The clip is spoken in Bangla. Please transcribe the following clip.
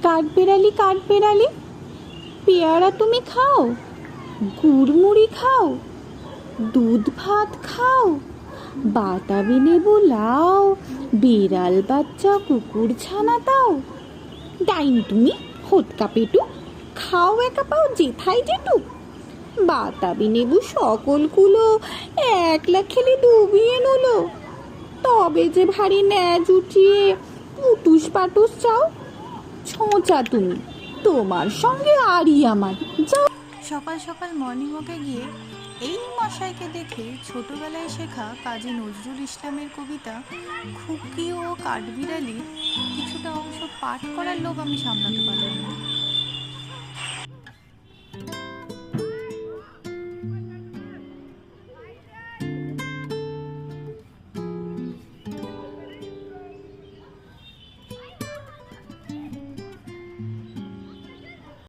কাঠবেড়ালি কাঠবেড়ালি, পেয়ারা তুমি খাও, গুড়মুড়ি খাও, দুধ ভাত খাও, বাতাবি লেবু লাও, বিড়াল বাচ্চা কুকুর ছানা দাও। ডাইনি তুমি, হোতকা পেটু, খাও একা পাও যেথায় যেটু। বাতাবি লেবু সকলগুলো একলা খেলে ডুবিয়ে নলো। তবে যে ভারী ন্যাজ উঠিয়ে পুটুস পাটুস চাও। ছোঁচা তুমি, তোমার সঙ্গে আরই আমার, যাও। সকাল সকাল মর্নিং ওয়াকে গিয়ে এই মশাইকে দেখে ছোটবেলায় শেখা কাজী নজরুল ইসলামের কবিতা খুকি ও কাঠবিড়ালির কিছুটা অংশ পাঠ করার লোভ আমি সামলাতে পারলাম না।